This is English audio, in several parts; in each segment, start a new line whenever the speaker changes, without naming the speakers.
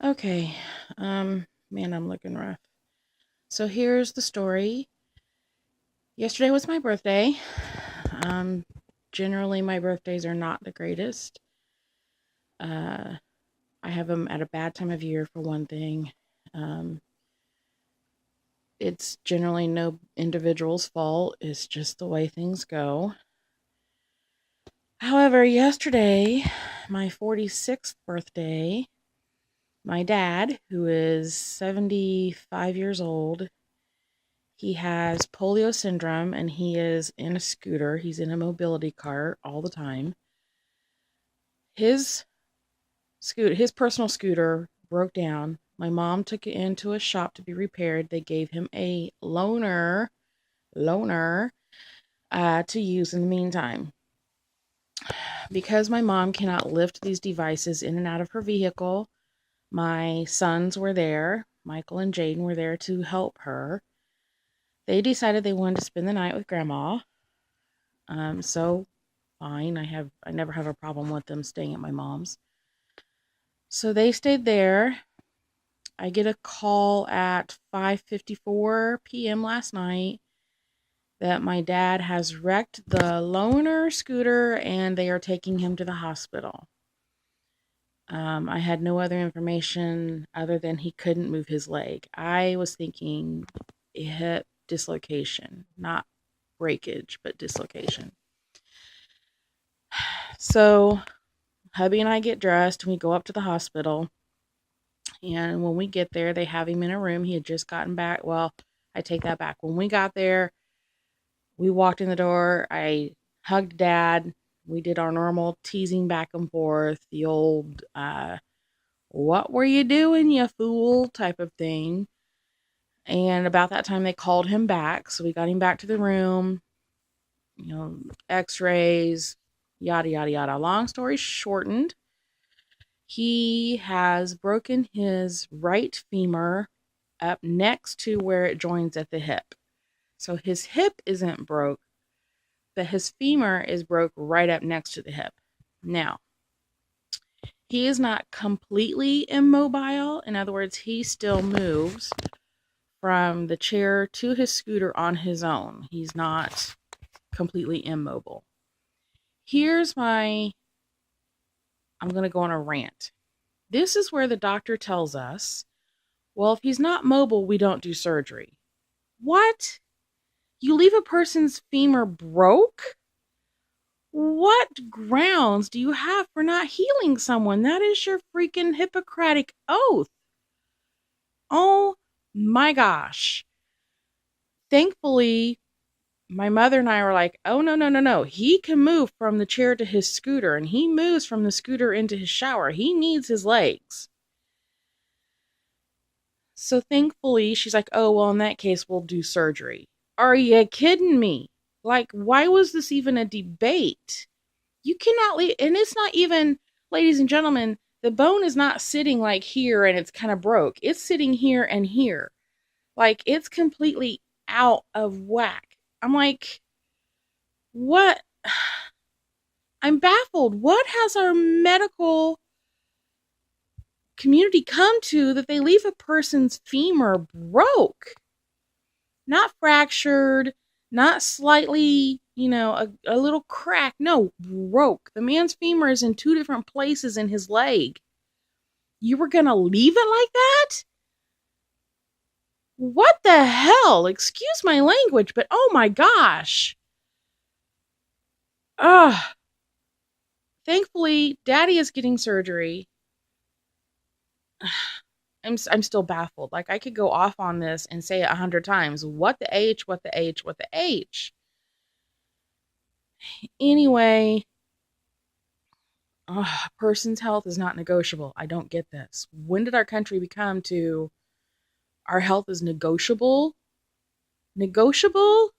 Okay. Man, I'm looking rough. So here's the story. Yesterday was my birthday. Um, Generally my birthdays are not the greatest. Uh, I have them at a bad time of year for one thing. Um, it's generally no individual's fault. It's just the way things go. However, yesterday, my 46th birthday, my dad, who is 75 years old, he has polio syndrome and he is in a scooter. He's in a mobility cart all the time. His his personal scooter broke down. My mom took it into a shop to be repaired. They gave him a loaner to use in the meantime. Because my mom cannot lift these devices in and out of her vehicle, my sons were there. Michael and Jaden were there to help her. They decided they wanted to spend the night with Grandma. So fine. I never have a problem with them staying at my mom's. So they stayed there. I get a call at 5:54 p.m. last night that my dad has wrecked the loaner scooter and they are taking him to the hospital. I had no other information other than he couldn't move his leg. I was thinking hip dislocation, not breakage, but dislocation. So hubby and I get dressed and we go up to the hospital. And when we get there, they have him in a room. He had just gotten back. Well, I take that back. When we got there, we walked in the door. I hugged Dad. We did our normal teasing back and forth, the old, what were you doing, you fool type of thing. And about that time, they called him back. So we got him back to the room, x-rays, yada, yada, yada. Long story shortened, he has broken his right femur up next to where it joins at the hip. So his hip isn't broke, but his femur is broke right up next to the hip. Now, he is not completely immobile. In other words, he still moves from the chair to his scooter on his own. He's not completely immobile. I'm going to go on a rant. This is where the doctor tells us, well, if he's not mobile, we don't do surgery. What? You leave a person's femur broke? What grounds do you have for not healing someone? That is your freaking Hippocratic oath. Oh my gosh. Thankfully, my mother and I were like, oh, no, no, no, no. He can move from the chair to his scooter, and he moves from the scooter into his shower. He needs his legs. So thankfully, she's like, oh, well, in that case, we'll do surgery. Are you kidding me? Like, why was this even a debate? You cannot leave, and it's not even, ladies and gentlemen, the bone is not sitting like here and it's kind of broke. It's sitting here and here. Like, it's completely out of whack. I'm like, what? I'm baffled. What has our medical community come to that they leave a person's femur broke? Not fractured, not slightly, a little crack. No, broke. The man's femur is in two different places in his leg. You were going to leave it like that? What the hell? Excuse my language, but oh my gosh. Ugh. Thankfully, Daddy is getting surgery. I'm still baffled. Like, I could go off on this and say it 100 times. What the H, what the H, what the H. Anyway, a person's health is not negotiable. I don't get this. When did our country become to our health is negotiable? Negotiable?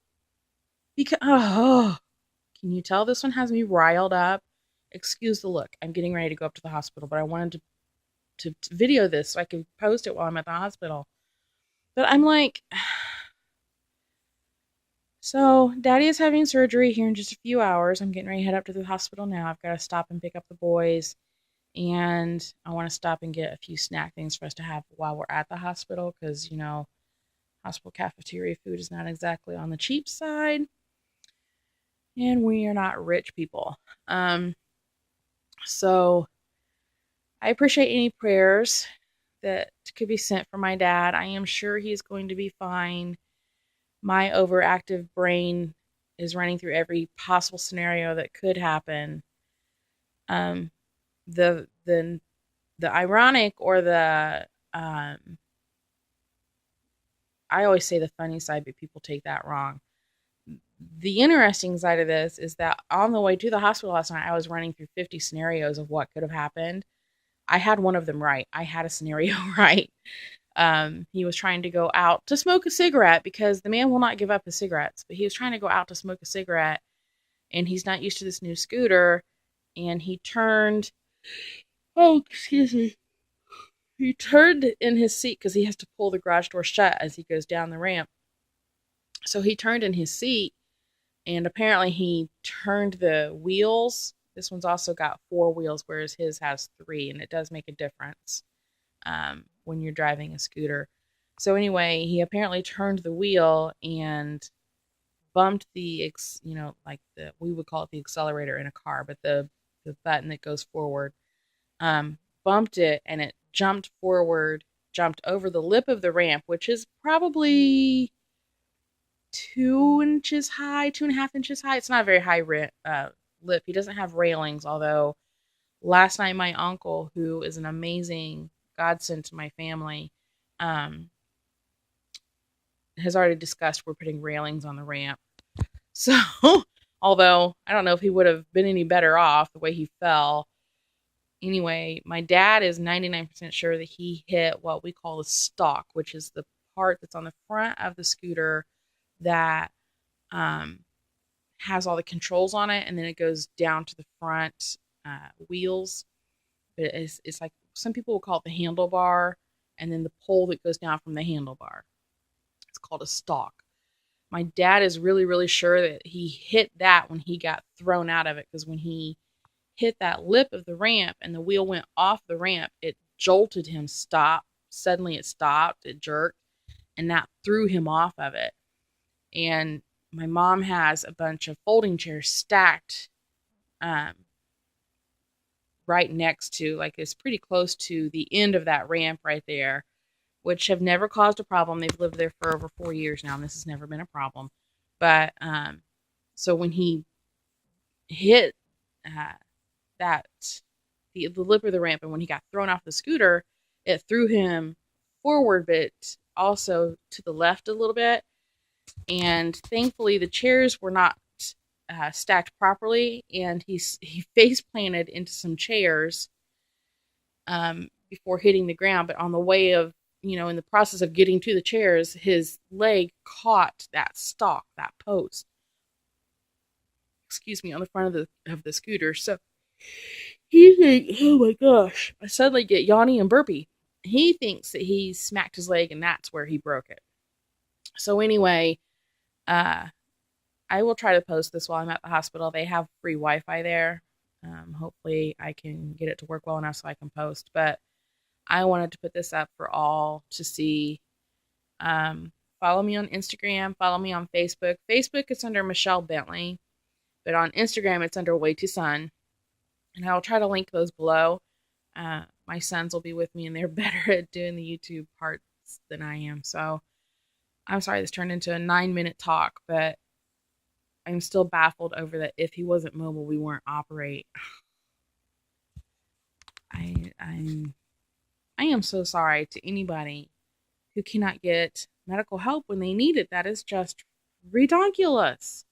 Because, can you tell this one has me riled up? Excuse the look. I'm getting ready to go up to the hospital, but I wanted to video this so I could post it while I'm at the hospital. But I'm like, so Daddy is having surgery here in just a few hours. I'm getting ready to head up to the hospital now. I've got to stop and pick up the boys. And I want to stop and get a few snack things for us to have while we're at the hospital because, hospital cafeteria food is not exactly on the cheap side. And we are not rich people. So I appreciate any prayers that could be sent for my dad. I am sure he's going to be fine. My overactive brain is running through every possible scenario that could happen. Um, the the the ironic or the I always say the funny side, but people take that wrong. The interesting side of this is that on the way to the hospital last night, I was running through 50 scenarios of what could have happened. I had one of them right. I had a scenario right. He was trying to go out to smoke a cigarette because the man will not give up his cigarettes, but he was trying to go out to smoke a cigarette and he's not used to this new scooter. And he turned, oh, excuse me. He turned in his seat because he has to pull the garage door shut as he goes down the ramp. So he turned in his seat and apparently he turned the wheels. This one's also got 4 wheels, whereas his has 3, and it does make a difference when you're driving a scooter. So anyway, he apparently turned the wheel and bumped the, we would call it the accelerator in a car, but the button that goes forward, bumped it, and it jumped forward, jumped over the lip of the ramp, which is probably 2 inches high, 2.5 inches high. It's not a very high lip. He doesn't have railings, although last night my uncle, who is an amazing godsend to my family, has already discussed we're putting railings on the ramp. So, although I don't know if he would have been any better off the way he fell. Anyway, my dad is 99% sure that he hit what we call a stalk, which is the part that's on the front of the scooter that has all the controls on it, and then it goes down to the front wheels. But it's like some people will call it the handlebar, and then the pole that goes down from the handlebar. It's called a stalk. My dad is really, really sure that he hit that when he got thrown out of it, because when he hit that lip of the ramp and the wheel went off the ramp, it jolted him, suddenly it stopped, it jerked, and that threw him off of it. And my mom has a bunch of folding chairs stacked right next to, like, it's pretty close to the end of that ramp right there, which have never caused a problem. They've lived there for over 4 years now, and this has never been a problem. But so when he hit the lip of the ramp, and when he got thrown off the scooter, it threw him forward, but also to the left a little bit. And thankfully, the chairs were not stacked properly, and he face planted into some chairs before hitting the ground. But on the way of, in the process of getting to the chairs, his leg caught that stalk, that post, on the front of the scooter. So he thinks, oh my gosh, I suddenly get yawny and burpy. He thinks that he smacked his leg and that's where he broke it. So anyway, I will try to post this while I'm at the hospital. They have free Wi-Fi there. Hopefully I can get it to work well enough so I can post. But I wanted to put this up for all to see. Follow me on Instagram. Follow me on Facebook. Facebook, it's under Michelle Bentley. But on Instagram, it's under Way to Sun. And I'll try to link those below. My sons will be with me, and they're better at doing the YouTube parts than I am. So I'm sorry this turned into a 9-minute talk, but I'm still baffled over that if he wasn't mobile, we weren't operate. I am so sorry to anybody who cannot get medical help when they need it. That is just ridiculous.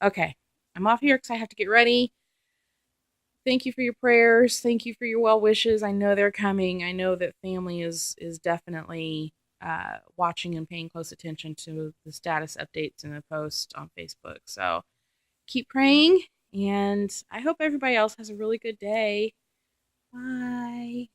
Okay, I'm off here because I have to get ready. Thank you for your prayers. Thank you for your well wishes. I know they're coming. I know that family is definitely watching and paying close attention to the status updates and the posts on Facebook. So keep praying, and I hope everybody else has a really good day. Bye.